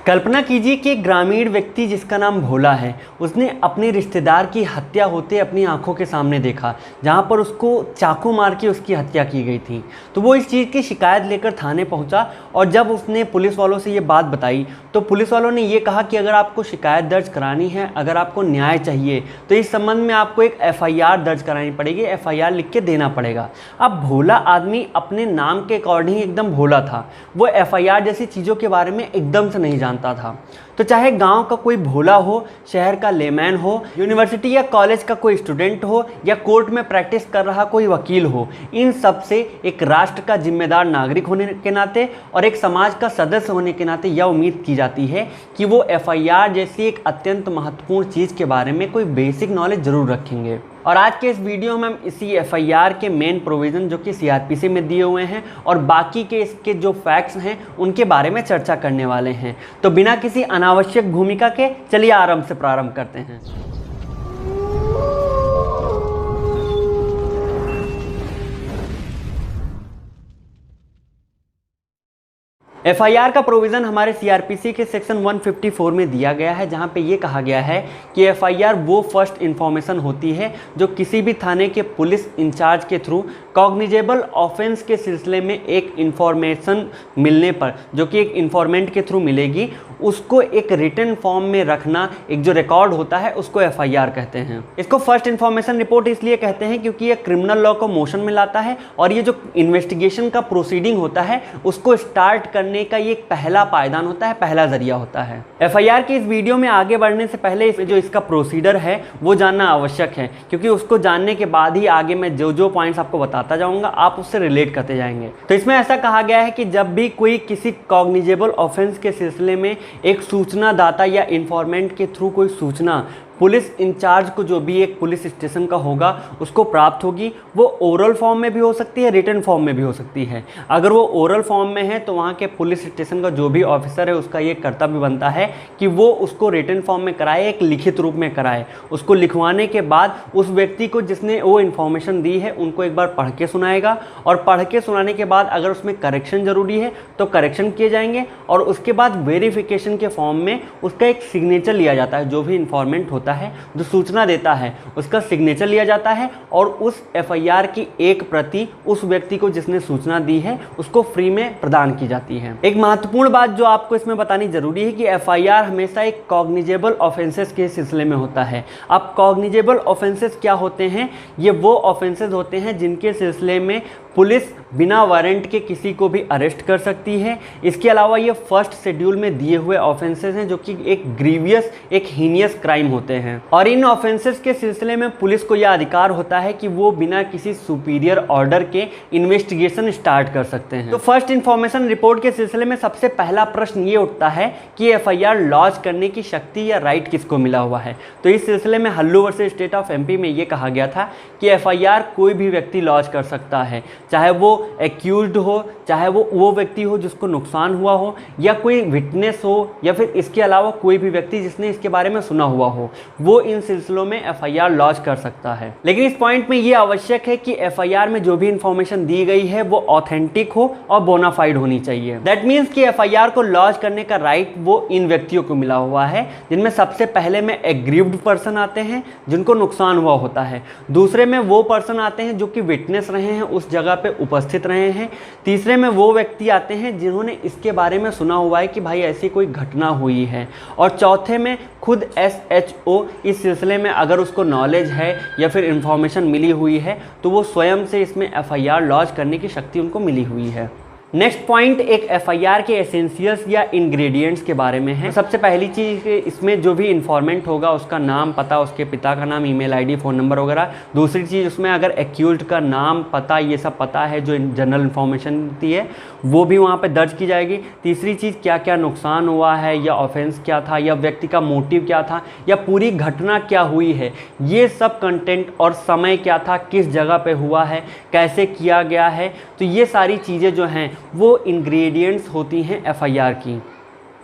कल्पना कीजिए कि एक ग्रामीण व्यक्ति जिसका नाम भोला है, उसने अपने रिश्तेदार की हत्या होते अपनी आंखों के सामने देखा, जहां पर उसको चाकू मार के उसकी हत्या की गई थी। तो वो इस चीज़ की शिकायत लेकर थाने पहुंचा और जब उसने पुलिस वालों से ये बात बताई तो पुलिस वालों ने ये कहा कि अगर आपको शिकायत दर्ज करानी है, अगर आपको न्याय चाहिए तो इस संबंध में आपको एक एफआईआर दर्ज करानी पड़ेगी, एफआईआर लिख के देना पड़ेगा। अब भोला आदमी अपने नाम के अकॉर्डिंग एकदम भोला था, वो एफआईआर जैसी चीज़ों के बारे में एकदम से नहीं जानता था। तो चाहे गांव का कोई भोला हो, शहर का लेमैन हो, यूनिवर्सिटी या कॉलेज का कोई स्टूडेंट हो या कोर्ट में प्रैक्टिस कर रहा कोई वकील हो, इन सब से एक राष्ट्र का जिम्मेदार नागरिक होने के नाते और एक समाज का सदस्य होने के नाते यह उम्मीद की जाती है कि वो एफआईआर जैसी एक अत्यंत महत्वपूर्ण चीज़ के बारे में कोई बेसिक नॉलेज जरूर रखेंगे। और आज के इस वीडियो में हम इसी एफआईआर के मेन प्रोविज़न जो कि सीआरपीसी में दिए हुए हैं और बाकी के इसके जो फैक्ट्स हैं उनके बारे में चर्चा करने वाले हैं। तो बिना किसी अनावश्यक भूमिका के चलिए आरंभ से प्रारंभ करते हैं। एफआईआर का प्रोविज़न हमारे सीआरपीसी के सेक्शन 154 में दिया गया है, जहां पे ये कहा गया है कि एफआईआर वो फर्स्ट इन्फॉर्मेशन होती है जो किसी भी थाने के पुलिस इंचार्ज के थ्रू कॉग्निजेबल ऑफेंस के सिलसिले में एक इन्फॉर्मेशन मिलने पर, जो कि एक इन्फॉर्मेंट के थ्रू मिलेगी, उसको एक रिटन फॉर्म में रखना, एक जो रिकॉर्ड होता है उसको एफआईआर कहते हैं। इसको फर्स्ट इन्फॉर्मेशन रिपोर्ट इसलिए कहते हैं क्योंकि ये क्रिमिनल लॉ को मोशन में लाता है और ये जो इन्वेस्टिगेशन का प्रोसीडिंग होता है उसको स्टार्ट करने का ये एक पहला पायदान होता है, पहला जरिया होता है। एफआईआर की इस वीडियो में आगे बढ़ने से पहले जो इसका प्रोसीडर है वो जानना आवश्यक है, क्योंकि उसको जानने के बाद ही आगे मैं जो पॉइंट्स आपको बताता जाऊंगा आप उससे रिलेट करते जाएंगे। तो इसमें ऐसा कहा गया है कि जब भी कोई किसी कॉग्निजेबल ऑफेंस के सिलसिले में एक सूचना दाता या इन्फॉर्मेंट के थ्रू कोई सूचना पुलिस इंचार्ज को, जो भी एक पुलिस स्टेशन का होगा, उसको प्राप्त होगी, वो ओरल फॉर्म में भी हो सकती है, रिटन फॉर्म में भी हो सकती है। अगर वो ओरल फॉर्म में है तो वहाँ के पुलिस स्टेशन का जो भी ऑफिसर है उसका ये कर्तव्य बनता है कि वो उसको रिटन फॉर्म में कराए, एक लिखित रूप में कराए। उसको लिखवाने के बाद उस व्यक्ति को जिसने वो इन्फॉर्मेशन दी है उनको एक बार पढ़ के सुनाएगा और पढ़ के सुनाने के बाद अगर उसमें करेक्शन ज़रूरी है तो करेक्शन किए जाएंगे और उसके बाद वेरिफिकेशन के फॉर्म में उसका एक सिग्नेचर लिया जाता है। जो भी इन्फॉर्मेंट होता है, जो सूचना देता है, उसका सिग्नेचर लिया जाता है और उस एफआईआर की एक प्रति उस व्यक्ति को जिसने सूचना दी है उसको फ्री में प्रदान की जाती है। एक महत्वपूर्ण बात जो आपको इसमें बतानी जरूरी है कि एफआईआर हमेशा एक कॉग्निजेबल ऑफेंसेस के सिलसिले में होता है। अब कॉग्निजेबल ऑफेंसेस क्या होते हैं? ये वो ऑफेंसेस होते हैं जिनके सिलसिले में पुलिस बिना वारंट के किसी को भी अरेस्ट कर सकती है। इसके अलावा ये फर्स्ट शेड्यूल में दिए हुए ऑफेंसेस हैं जो कि एक ग्रीवियस, एक हीनियस क्राइम होते हैं और इन ऑफेंसेस के सिलसिले में पुलिस को यह अधिकार होता है कि वो बिना किसी सुपीरियर ऑर्डर के इन्वेस्टिगेशन स्टार्ट कर सकते हैं। तो फर्स्ट इन्फॉर्मेशन रिपोर्ट के सिलसिले में सबसे पहला प्रश्न ये उठता है कि एफआईआर लॉन्च करने की शक्ति या राइट किसको मिला हुआ है। तो इस सिलसिले में हल्लू वर्सेस स्टेट ऑफ एमपी में ये कहा गया था कि एफआईआर कोई भी व्यक्ति लॉन्च कर सकता है, चाहे वो एक्यूज्ड हो, चाहे वो व्यक्ति हो जिसको नुकसान हुआ हो, या कोई विटनेस हो, या फिर इसके अलावा कोई भी व्यक्ति जिसने इसके बारे में सुना हुआ हो, वो इन सिलसिलों में एफआईआर लॉन्च कर सकता है। लेकिन इस पॉइंट में ये आवश्यक है कि एफआईआर में जो भी इंफॉर्मेशन दी गई है वो ऑथेंटिक हो और बोनाफाइड होनी चाहिए। दैट मीन्स कि एफआईआर को लॉन्च करने का राइट वो इन व्यक्तियों को मिला हुआ है, जिनमें सबसे पहले में एग्रीव्ड पर्सन आते हैं जिनको नुकसान हुआ होता है, दूसरे में वो पर्सन आते हैं जो कि विटनेस रहे हैं, उस जगह पे उपस्थित रहे हैं, तीसरे में वो व्यक्ति आते हैं जिन्होंने इसके बारे में सुना हुआ है कि भाई ऐसी कोई घटना हुई है, और चौथे में खुद एसएचओ इस सिलसिले में अगर उसको नॉलेज है या फिर इंफॉर्मेशन मिली हुई है तो वो स्वयं से इसमें एफआईआर लॉन्च करने की शक्ति उनको मिली हुई है। नेक्स्ट पॉइंट एक एफआईआर के एसेंशियल्स या इंग्रेडिएंट्स के बारे में है। सबसे पहली चीज़ इसमें जो भी इन्फॉर्मेंट होगा उसका नाम, पता, उसके पिता का नाम, ईमेल आईडी, फ़ोन नंबर वगैरह। दूसरी चीज़ उसमें अगर एक्यूज्ड का नाम, पता, ये सब पता है जो जनरल इन्फॉर्मेशन दी है वो भी वहाँ पे दर्ज की जाएगी। तीसरी चीज़ क्या क्या नुकसान हुआ है या ऑफेंस क्या था या व्यक्ति का मोटिव क्या था या पूरी घटना क्या हुई है, ये सब कंटेंट और समय क्या था, किस जगह पे हुआ है, कैसे किया गया है, तो ये सारी चीज़ें जो हैं वो इंग्रेडिएंट्स होती हैं एफआईआर की।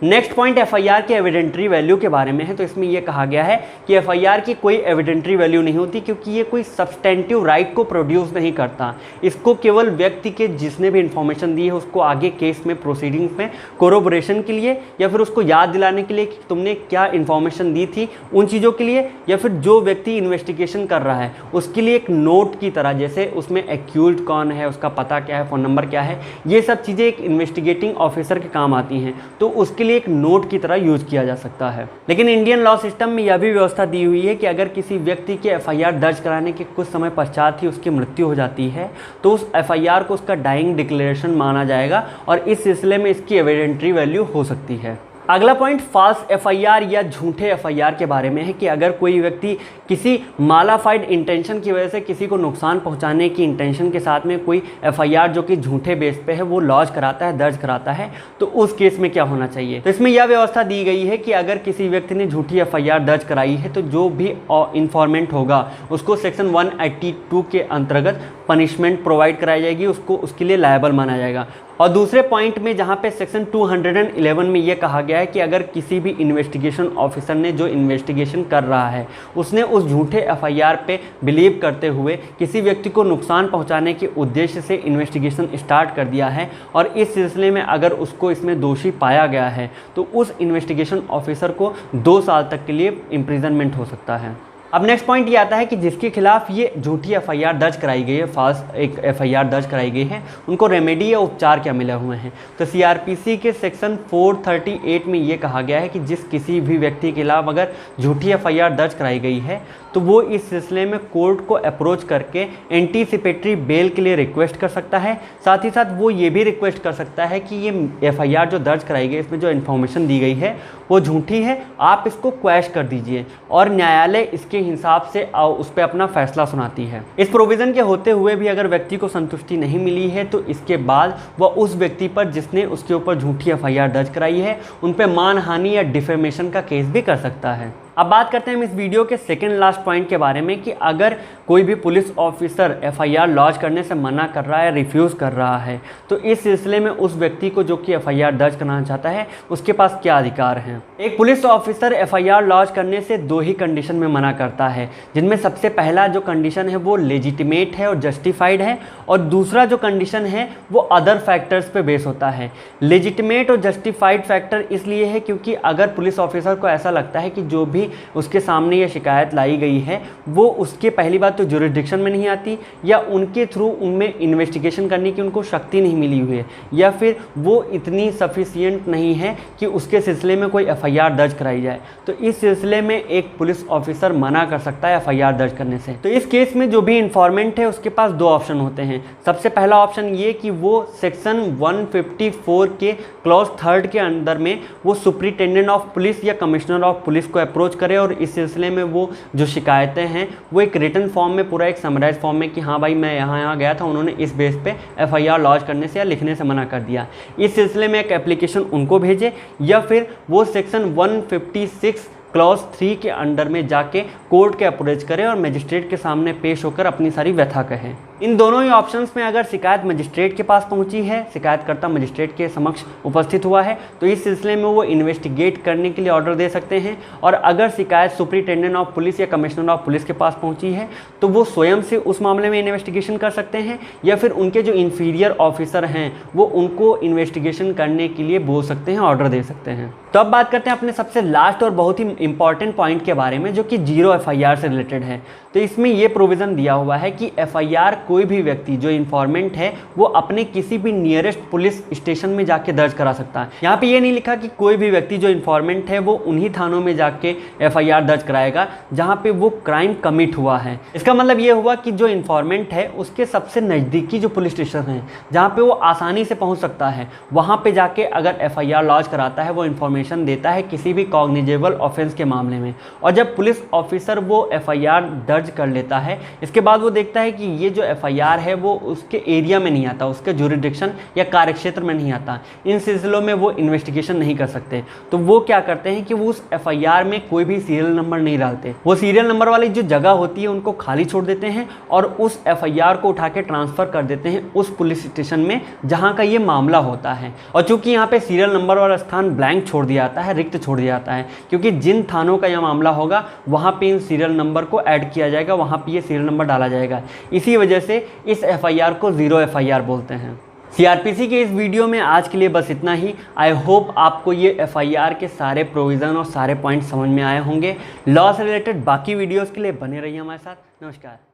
नेक्स्ट पॉइंट एफआईआर के एविडेंटरी वैल्यू के बारे में है। तो इसमें यह कहा गया है कि एफआईआर की कोई एविडेंटरी वैल्यू नहीं होती, क्योंकि ये कोई सब्सटेंटिव राइट को प्रोड्यूस नहीं करता। इसको केवल व्यक्ति के जिसने भी इंफॉर्मेशन दी है उसको आगे केस में प्रोसीडिंग्स में कोरोबोरेशन के लिए, या फिर उसको याद दिलाने के लिए कि तुमने क्या इंफॉर्मेशन दी थी उन चीज़ों के लिए, या फिर जो व्यक्ति इन्वेस्टिगेशन कर रहा है उसके लिए एक नोट की तरह, जैसे उसमें एक्यूज्ड कौन है, उसका पता क्या है, फ़ोन नंबर क्या है, ये सब चीज़ें एक इन्वेस्टिगेटिंग ऑफिसर के काम आती हैं। तो उसके एक नोट की तरह यूज किया जा सकता है। लेकिन इंडियन लॉ सिस्टम में यह भी व्यवस्था दी हुई है कि अगर किसी व्यक्ति के एफआईआर दर्ज कराने के कुछ समय पश्चात ही उसकी मृत्यु हो जाती है तो उस एफआईआर को उसका डाइंग डिक्लेरेशन माना जाएगा और इस सिलसिले में इसकी एविडेंटरी वैल्यू हो सकती है। अगला पॉइंट फॉल्स एफआईआर या झूठे एफआईआर के बारे में है कि अगर कोई व्यक्ति किसी मालाफाइड इंटेंशन की वजह से किसी को नुकसान पहुंचाने की इंटेंशन के साथ में कोई एफआईआर जो कि झूठे बेस पे है वो लॉन्च कराता है, दर्ज कराता है, तो उस केस में क्या होना चाहिए। तो इसमें यह व्यवस्था दी गई है कि अगर किसी व्यक्ति ने झूठी एफआईआर दर्ज कराई है तो जो भी इन्फॉर्मेंट होगा उसको सेक्शन 182 के अंतर्गत पनिशमेंट प्रोवाइड कराई जाएगी, उसको उसके लिए लायबल माना जाएगा। और दूसरे पॉइंट में जहाँ पे सेक्शन 211 में ये कहा गया है कि अगर किसी भी इन्वेस्टिगेशन ऑफिसर ने जो इन्वेस्टिगेशन कर रहा है उसने उस झूठे एफआईआर पे बिलीव करते हुए किसी व्यक्ति को नुकसान पहुंचाने के उद्देश्य से इन्वेस्टिगेशन स्टार्ट कर दिया है और इस सिलसिले में अगर उसको इसमें दोषी पाया गया है तो उस इन्वेस्टिगेशन ऑफिसर को 2 साल तक के लिए इम्प्रिजनमेंट हो सकता है। अब नेक्स्ट पॉइंट ये आता है कि जिसके खिलाफ ये झूठी एफआईआर दर्ज कराई गई है, फॉल्स एक एफआईआर दर्ज कराई गई है, उनको रेमेडी या उपचार क्या मिले हुए हैं। तो सीआरपीसी के सेक्शन 438 में ये कहा गया है कि जिस किसी भी व्यक्ति के खिलाफ अगर झूठी एफआईआर दर्ज कराई गई है तो वो इस सिलसिले में कोर्ट को अप्रोच करके एंटीसिपेटरी बेल के लिए रिक्वेस्ट कर सकता है। साथ ही साथ वो ये भी रिक्वेस्ट कर सकता है कि ये एफआईआर जो दर्ज कराई गई इसमें जो इन्फॉर्मेशन दी गई है वो झूठी है, आप इसको क्वैश कर दीजिए और न्यायालय इसके हिसाब से उस पर अपना फैसला सुनाती है। इस प्रोविज़न के होते हुए भी अगर व्यक्ति को संतुष्टि नहीं मिली है तो इसके बाद वह उस व्यक्ति पर जिसने उसके ऊपर झूठी एफआईआर दर्ज कराई है उन पर मानहानि या डिफेमेशन का केस भी कर सकता है। अब बात करते हैं हम इस वीडियो के सेकंड लास्ट पॉइंट के बारे में कि अगर कोई भी पुलिस ऑफिसर एफआईआर लॉन्च करने से मना कर रहा है, रिफ्यूज़ कर रहा है, तो इस सिलसिले में उस व्यक्ति को जो कि एफआईआर दर्ज कराना चाहता है उसके पास क्या अधिकार हैं। एक पुलिस ऑफिसर एफआईआर लॉन्च करने से 2 ही कंडीशन में मना करता है, जिनमें सबसे पहला जो कंडीशन है वो लेजिटिमेट है और जस्टिफाइड है, और दूसरा जो कंडीशन है वो अदर फैक्टर्स पे बेस होता है। लेजिटिमेट और जस्टिफाइड फैक्टर इसलिए है क्योंकि अगर पुलिस ऑफिसर को ऐसा लगता है कि जो भी उसके सामने ये शिकायत लाई गई है वो उसके पहली बात तो जुरिसडिक्शन में नहीं आती, या उनके थ्रू उनमें इन्वेस्टिगेशन करने की उनको शक्ति नहीं मिली हुई है, या फिर वो इतनी सफिशिएंट नहीं है कि उसके सिलसिले में कोई एफआईआर दर्ज कराई जाए, तो इस सिलसिले में एक पुलिस ऑफिसर मना कर सकता है एफआईआर दर्ज करने से। तो इस केस में जो भी इन्फॉर्मेंट है उसके पास 2 ऑप्शन होते हैं। सबसे पहला ऑप्शन ये कि वो सेक्शन 154 के क्लॉज 3 के अंदर में वो सुपरिटेंडेंट ऑफ पुलिस या कमिश्नर ऑफ पुलिस को अप्रोच करे और इस सिलसिले में वो जो शिकायतें हैं वो एक रिटन फॉर्म में, पूरा एक समराइज फॉर्म में कि हाँ भाई मैं यहाँ गया था, उन्होंने इस बेस पे एफआईआर लॉन्च करने से या लिखने से मना कर दिया, इस सिलसिले में एक एप्लीकेशन उनको भेजे, या फिर वो सेक्शन 156 क्लॉज 3 के अंडर में जाके कोर्ट के अप्रोच करें और मजिस्ट्रेट के सामने पेश होकर अपनी सारी व्यथा कहें। इन दोनों ही ऑप्शंस में अगर शिकायत मजिस्ट्रेट के पास पहुंची है, शिकायतकर्ता मजिस्ट्रेट के समक्ष उपस्थित हुआ है, तो इस सिलसिले में वो इन्वेस्टिगेट करने के लिए ऑर्डर दे सकते हैं, और अगर शिकायत सुपरिटेंडेंट ऑफ पुलिस या कमिश्नर ऑफ पुलिस के पास पहुंची है तो वो स्वयं से उस मामले में इन्वेस्टिगेशन कर सकते हैं, या फिर उनके जो इन्फीरियर ऑफिसर हैं वो उनको इन्वेस्टिगेशन करने के लिए बोल सकते हैं, ऑर्डर दे सकते हैं। तो अब बात करते हैं अपने सबसे लास्ट और बहुत ही इंपॉर्टेंट पॉइंट के बारे में जो कि 0 एफआईआर से रिलेटेड है। तो इसमें ये प्रोविज़न दिया हुआ है कि एफआईआर कोई भी व्यक्ति जो इन्फॉर्मेंट है वो अपने किसी भी नियरेस्ट पुलिस स्टेशन में जाके दर्ज करा सकता है। यहाँ पे ये नहीं लिखा कि कोई भी व्यक्ति जो इन्फॉर्मेंट है वो उन्हीं थानों में जाके एफआईआर दर्ज कराएगा जहाँ पे वो क्राइम कमिट हुआ है। इसका मतलब ये हुआ कि जो इन्फॉर्मेंट है उसके सबसे नज़दीकी जो पुलिस स्टेशन है जहाँ पे वो आसानी से पहुँच सकता है, वहाँ पे जाके अगर एफआईआर लॉन्च कराता है, वो इन्फॉर्मेशन देता है किसी भी कॉग्निजेबल ऑफेंस के मामले में, और जब पुलिस ऑफिसर वो एफआईआर दर्ज दर्ज कर लेता है, इसके बाद वो देखता है कि ये जो एफआईआर है वो उसके एरिया में नहीं आता, उसके जुरिडिक्शन या कार्यक्षेत्र में नहीं आता, इन सिलसिलों में वो इन्वेस्टिगेशन नहीं कर सकते, तो वो क्या करते हैं कि वो उस एफआईआर में कोई भी सीरियल नंबर नहीं डालते। वो सीरियल नंबर वाली जो जगह होती है उनको खाली छोड़ देते हैं और उस एफआईआर को उठा के ट्रांसफ़र कर देते हैं उस पुलिस स्टेशन में जहाँ का ये मामला होता है। और चूंकि यहाँ पे सीरियल नंबर वाला स्थान ब्लैंक छोड़ दिया जाता है, रिक्त छोड़ दिया जाता है, क्योंकि जिन थानों का यह मामला होगा वहाँ पे इन सीरियल नंबर को ऐड किया जाएगा, वहाँ पे ये सीरियल नंबर डाला जाएगा। इसी वजह से इस एफआईआर को ज़ीरो एफआईआर बोलते हैं। सीआरपीसी के इस वीडियो में आज के लिए बस इतना ही। आई होप आपको ये एफआईआर के सारे प्रोविज़न और सारे पॉइंट समझ में आए होंगे। लॉ से रिलेटेड बाकी वीडियोज़ के लिए बने रहिए हमारे साथ। नमस्कार।